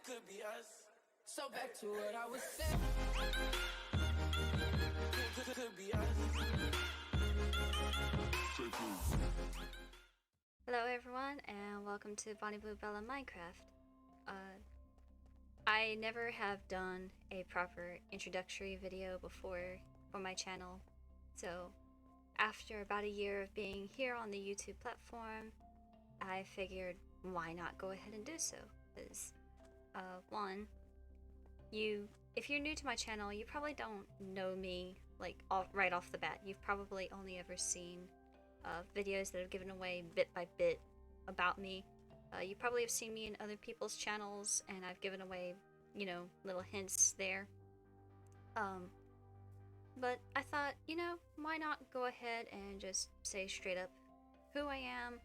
could be us. So back to what I was saying. Could be us. Hello everyone, and welcome to Bonnie Blue Bella Minecraft. I never have done a proper introductory video before for my channel, so after about a year of being here on the YouTube platform, I figured why not go ahead and do so, because one, if you're new to my channel, you probably don't know me like right off the bat. You've probably only ever seen videos that have given away bit by bit about me. You probably have seen me in other people's channels, and I've given away, you know, little hints there. But I thought, you know, why not go ahead and just say straight up who I am,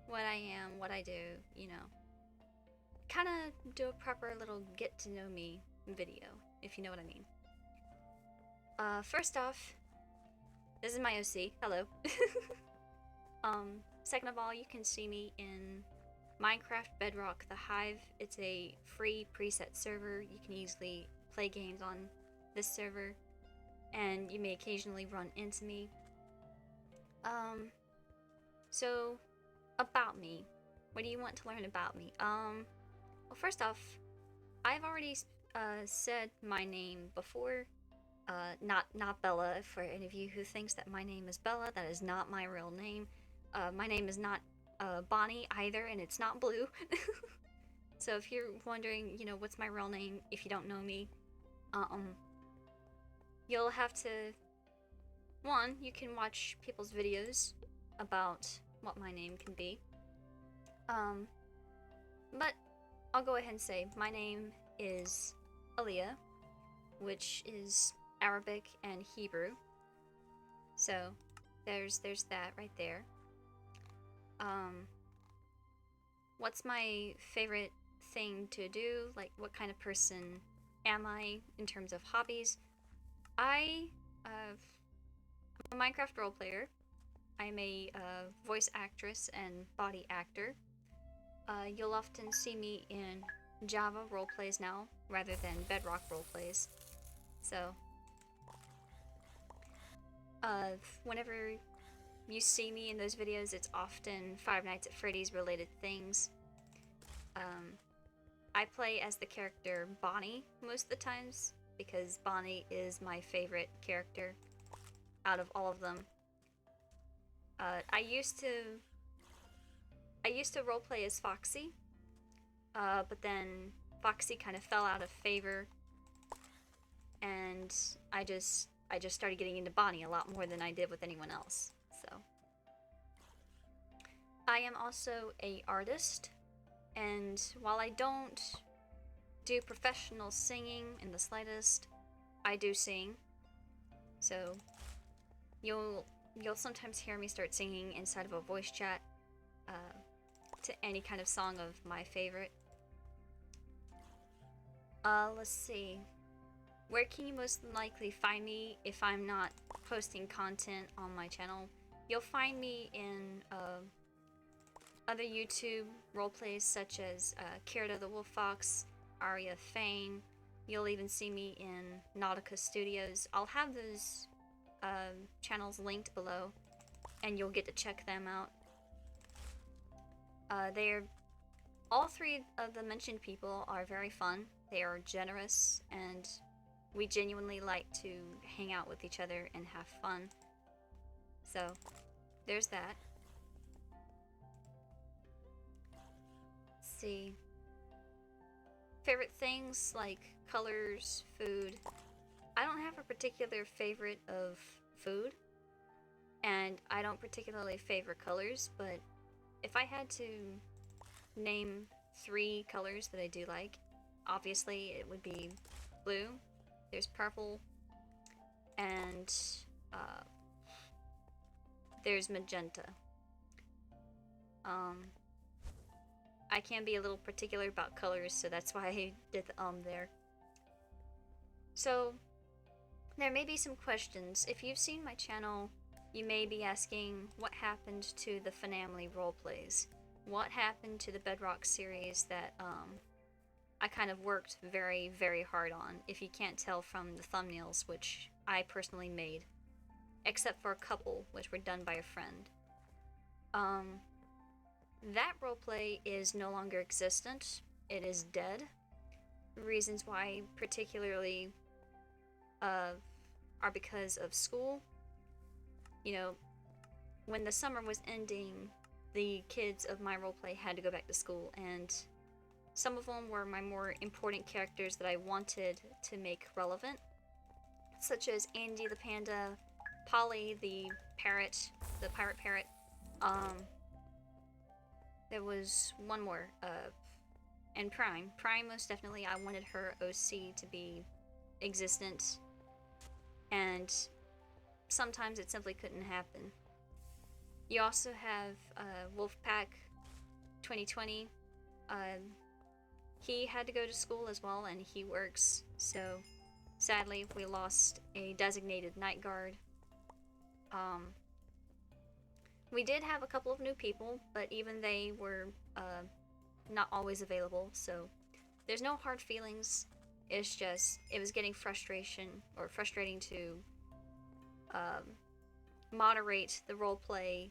what I do, you know. Kind of do a proper little get to know me video, if you know what I mean. First off, this is my OC. Hello. Second of all, you can see me in Minecraft Bedrock The Hive. It's a free preset server. You can easily play games on this server, and you may occasionally run into me. So, about me. What do you want to learn about me? Well, first off, I've already said my name before. Not Bella. For any of you who thinks that my name is Bella, that is not my real name. My name is not Bonnie either, and it's not Blue. So if you're wondering, you know, what's my real name, if you don't know me, you'll have to... One, you can watch people's videos about what my name can be. But I'll go ahead and say my name is Heya, which is Arabic and Hebrew. So there's that right there. What's my favorite thing to do? Like, what kind of person am I in terms of hobbies? I'm a Minecraft role player. I'm a voice actress and body actor. You'll often see me in Java roleplays now, rather than Bedrock roleplays. So, whenever you see me in those videos, it's often Five Nights at Freddy's related things. I play as the character Bonnie most of the times, because Bonnie is my favorite character out of all of them. I used to roleplay as Foxy, but then Foxy kind of fell out of favor, and I just started getting into Bonnie a lot more than I did with anyone else. So I am also an artist, and while I don't do professional singing in the slightest, I do sing. So you'll sometimes hear me start singing inside of a voice chat to any kind of song of my favorite. Let's see. Where can you most likely find me if I'm not posting content on my channel? You'll find me in other YouTube roleplays such as Kira the Wolf Fox, Aria Fane. You'll even see me in Nautica Studios. I'll have those channels linked below, and you'll get to check them out. All three of the mentioned people are very fun. They are generous, and we genuinely like to hang out with each other and have fun. So, there's that. Let's see. Favorite things like colors, food. I don't have a particular favorite of food, and I don't particularly favor colors, but if I had to name 3 colors that I do like, obviously it would be blue, there's purple, and there's magenta. I can be a little particular about colors, so that's why I did the there. So, there may be some questions. If you've seen my channel, you may be asking what happened to the Family roleplays. What happened to the Bedrock series that I kind of worked very, very hard on, if you can't tell from the thumbnails, which I personally made, except for a couple, which were done by a friend. That roleplay is no longer existent. It is dead. Reasons why particularly are because of school. You know, when the summer was ending, the kids of my roleplay had to go back to school, and some of them were my more important characters that I wanted to make relevant, such as Andy the panda, Polly the parrot, the pirate parrot. There was one more, and Prime. Prime, most definitely, I wanted her OC to be existent, and sometimes it simply couldn't happen. You also have Wolfpack 2020. He had to go to school as well, and he works, so sadly we lost a designated night guard. We did have a couple of new people, but even they were not always available, so there's no hard feelings. It's just, it was getting frustrating to moderate the roleplay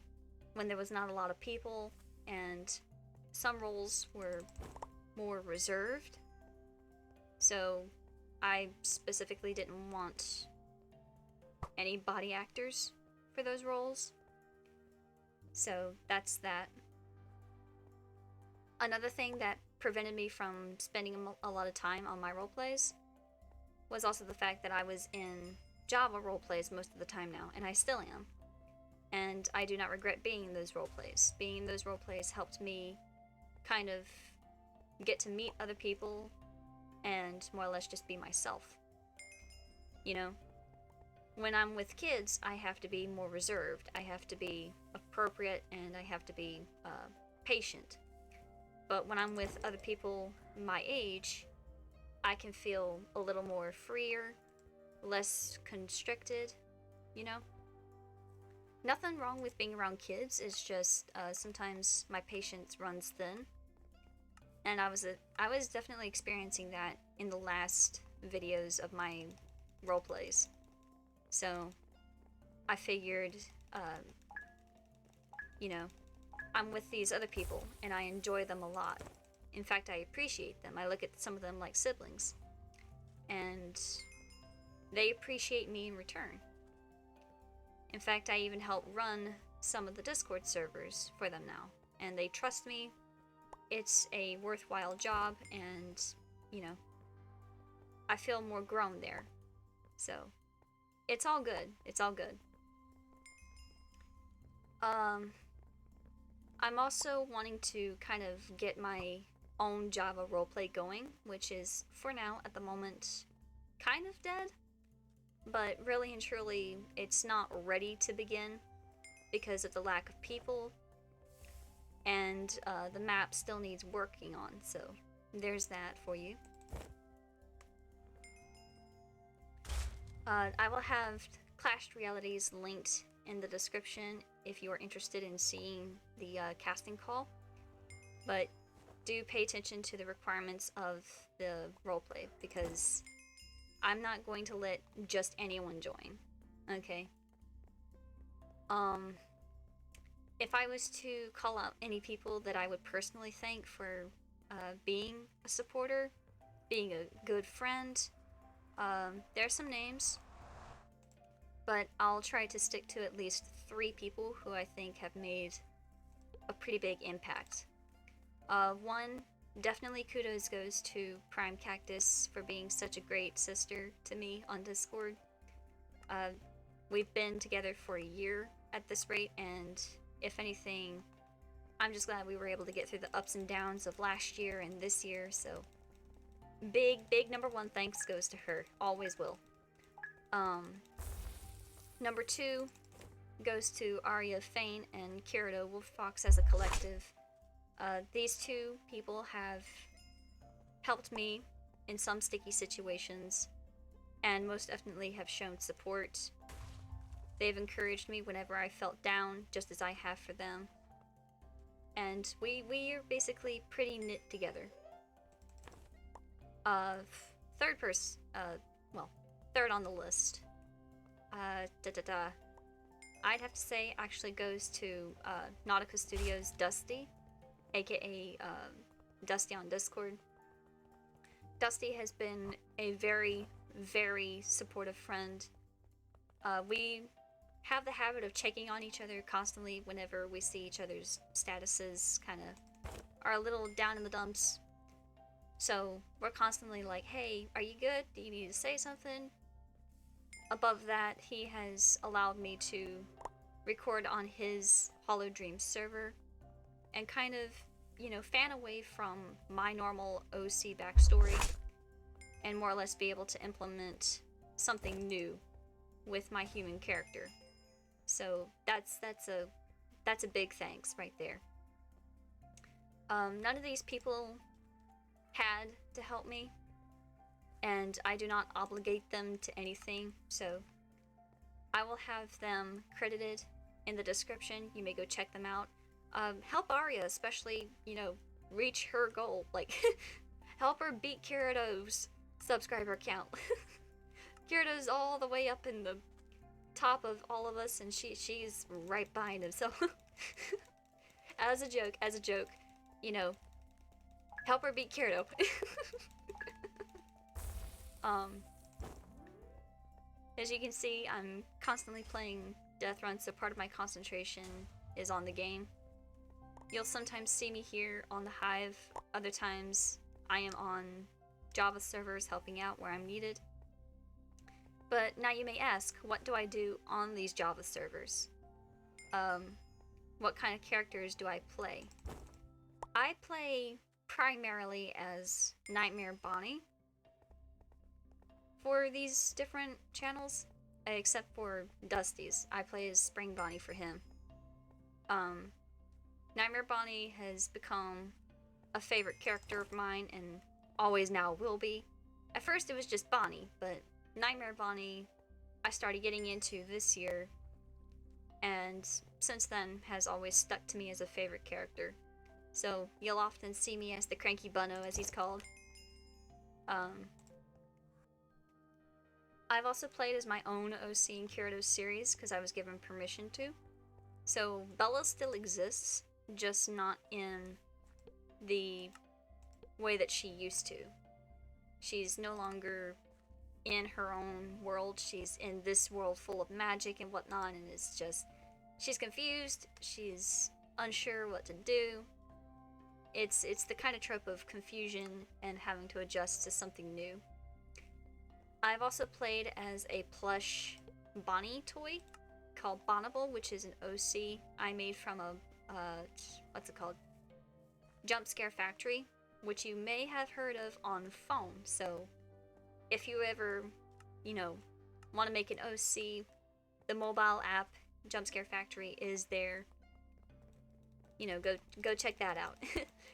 when there was not a lot of people, and some roles were more reserved. So I specifically didn't want any body actors for those roles. So that's that. Another thing that prevented me from spending a lot of time on my roleplays was also the fact that I was in Java roleplays most of the time now, and I still am. And I do not regret being in those roleplays. Being in those roleplays helped me kind of get to meet other people and more or less just be myself. You know? When I'm with kids, I have to be more reserved. I have to be appropriate, and I have to be patient. But when I'm with other people my age, I can feel a little more freer, less constricted, you know? Nothing wrong with being around kids, it's just sometimes my patience runs thin. And I was definitely experiencing that in the last videos of my roleplays. So I figured, you know, I'm with these other people and I enjoy them a lot. In fact, I appreciate them. I look at some of them like siblings, and they appreciate me in return. In fact, I even help run some of the Discord servers for them now, and they trust me. It's a worthwhile job, and, you know, I feel more grown there. So, it's all good. It's all good. I'm also wanting to kind of get my own Java roleplay going, which is, for now, at the moment, kind of dead. But really and truly, it's not ready to begin because of the lack of people, and the map still needs working on, so there's that for you. I will have Clashed Realities linked in the description if you are interested in seeing the casting call, but do pay attention to the requirements of the roleplay, because I'm not going to let just anyone join, okay? If I was to call out any people that I would personally thank for being a supporter, being a good friend, there's some names, but I'll try to stick to at least 3 people who I think have made a pretty big impact. One, definitely kudos goes to Prime Cactus for being such a great sister to me on Discord. We've been together for a year at this rate, and if anything, I'm just glad we were able to get through the ups and downs of last year and this year, so big number 1 thanks goes to her. Always will. Number 2 goes to Arya Fane and Kirito Wolffox as a collective. These 2 people have helped me in some sticky situations, and most definitely have shown support. They've encouraged me whenever I felt down, just as I have for them. And we are basically pretty knit together. Uh, third person, well, third on the list. I'd have to say actually goes to Nautica Studios Dusty, aka Dusty on Discord. Dusty has been a very, very supportive friend. We have the habit of checking on each other constantly whenever we see each other's statuses kind of are a little down in the dumps. So we're constantly like, hey, are you good? Do you need to say something? Above that, he has allowed me to record on his Hollow Dreams server and kind of, you know, fan away from my normal OC backstory and more or less be able to implement something new with my human character. So that's a big thanks right there. None of these people had to help me, and I do not obligate them to anything, so I will have them credited in the description. You may go check them out. Help Arya, especially, you know, reach her goal. Like, help her beat Kirado's subscriber count. Kirado's all the way up in the top of all of us, and she's right behind him, so as a joke, you know, help her beat Kirito. As you can see, I'm constantly playing death runs, so part of my concentration is on the game. You'll sometimes see me here on the Hive, other times I am on Java servers helping out where I'm needed. But now you may ask, what do I do on these Java servers? What kind of characters do I play? I play primarily as Nightmare Bonnie for these different channels, except for Dusty's. I play as Spring Bonnie for him. Nightmare Bonnie has become a favorite character of mine and always now will be. At first it was just Bonnie, but Nightmare Bonnie I started getting into this year, and since then has always stuck to me as a favorite character. So you'll often see me as the Cranky Bunno, as he's called. I've also played as my own OC in Kirito's series because I was given permission to. So Bella still exists, just not in the way that she used to. She's no longer in her own world. She's in this world full of magic and whatnot, and it's just, she's confused, she's unsure what to do. It's the kind of trope of confusion and having to adjust to something new. I've also played as a plush Bonnie toy called Bonnable, which is an OC I made from a, what's it called? Jump Scare Factory, which you may have heard of on phone. So if you ever, you know, want to make an OC, the mobile app Jump Scare Factory is there. You know, go check that out.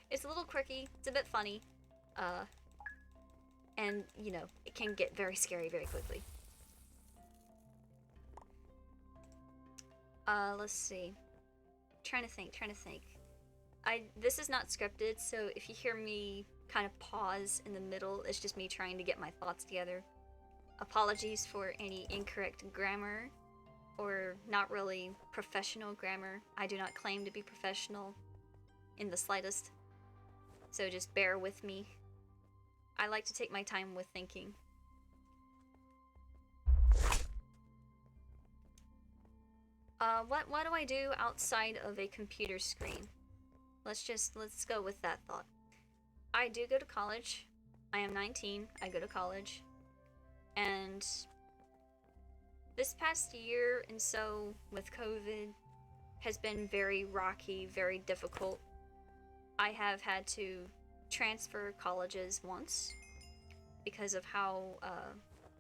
It's a little quirky, it's a bit funny, and, you know, it can get very scary very quickly. Let's see. Trying to think. This is not scripted, so if you hear me kind of pause in the middle, it's just me trying to get my thoughts together. Apologies for any incorrect grammar, or not really professional grammar. I do not claim to be professional in the slightest, so just bear with me. I like to take my time with thinking. What do I do outside of a computer screen? Let's go with that thought. I do go to college. I am 19, I go to college. And this past year and so with COVID has been very rocky, very difficult. I have had to transfer colleges once because of how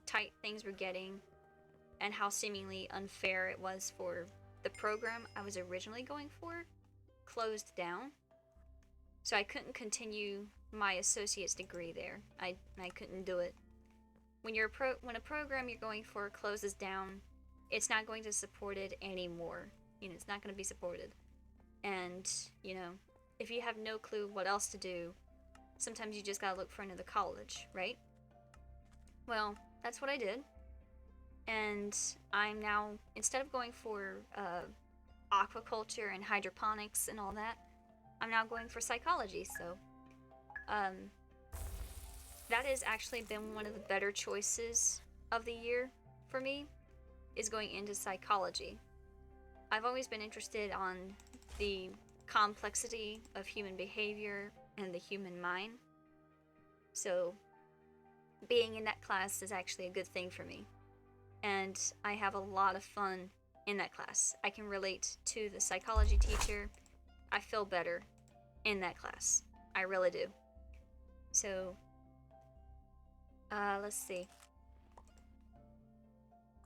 tight things were getting and how seemingly unfair it was for the program I was originally going for closed down. So I couldn't continue my associate's degree there. I couldn't do it. When a program you're going for closes down, it's not going to support it anymore. You know, it's not going to be supported. And, you know, if you have no clue what else to do, sometimes you just gotta look for another college, right? Well, that's what I did. And I'm now, instead of going for aquaculture and hydroponics and all that, I'm now going for psychology. So that has actually been one of the better choices of the year for me, is going into psychology. I've always been interested on the complexity of human behavior and the human mind. So being in that class is actually a good thing for me. And I have a lot of fun in that class. I can relate to the psychology teacher. I feel better in that class. I really do. So, let's see.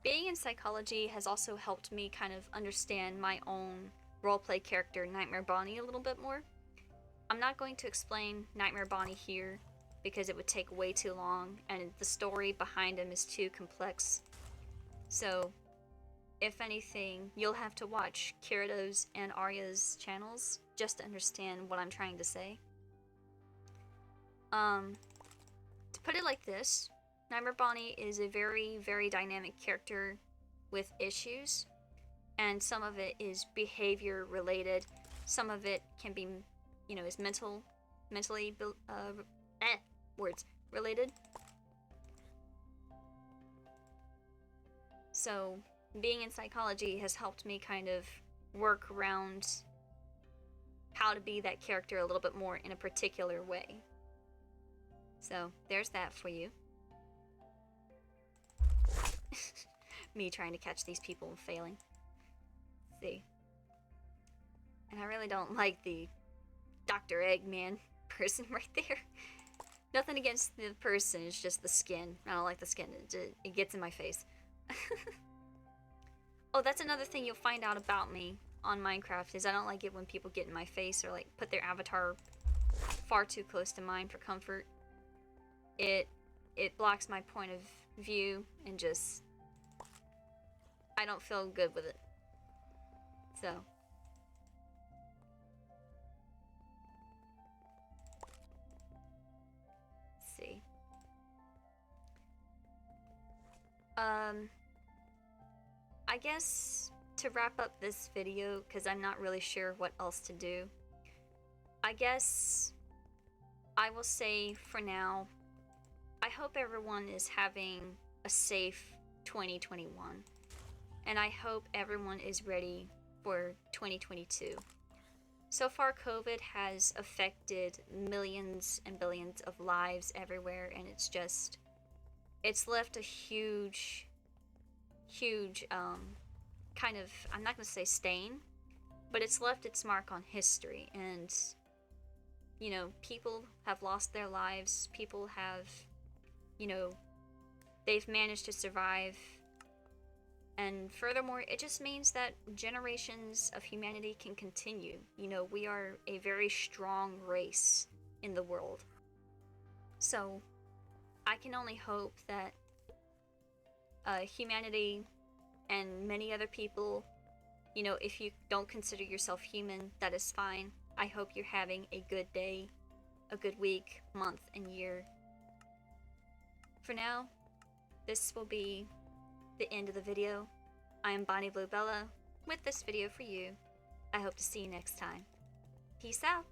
Being in psychology has also helped me kind of understand my own roleplay character, Nightmare Bonnie, a little bit more. I'm not going to explain Nightmare Bonnie here because it would take way too long, and the story behind him is too complex. So, if anything, you'll have to watch Kirito's and Arya's channels just to understand what I'm trying to say. To put it like this, Nightmare Bonnie is a very, very dynamic character with issues, and some of it is behavior related. Some of it can be, is mentally related. So being in psychology has helped me kind of work around how to be that character a little bit more in a particular way. So there's that for you. Me trying to catch these people and failing. Let's see. And I really don't like the Dr. Eggman person right there. Nothing against the person, it's just the skin. I don't like the skin, it gets in my face. Oh, that's another thing you'll find out about me on Minecraft, is I don't like it when people get in my face or like put their avatar far too close to mine for comfort. It blocks my point of view and just, I don't feel good with it. So let's see. I guess to wrap up this video, because I'm not really sure what else to do, I guess I will say for now, I hope everyone is having a safe 2021. And I hope everyone is ready for 2022. So far, COVID has affected millions and billions of lives everywhere, and it's left a huge kind of, I'm not going to say stain, but it's left its mark on history. And people have lost their lives, people have, they've managed to survive, and furthermore, it just means that generations of humanity can continue. We are a very strong race in the world, so I can only hope that humanity and many other people, if you don't consider yourself human, that is fine. I hope you're having a good day, a good week, month, and year. For now, this will be the end of the video. I am Bonnie Bluebella with this video for you. I hope to see you next time. Peace out.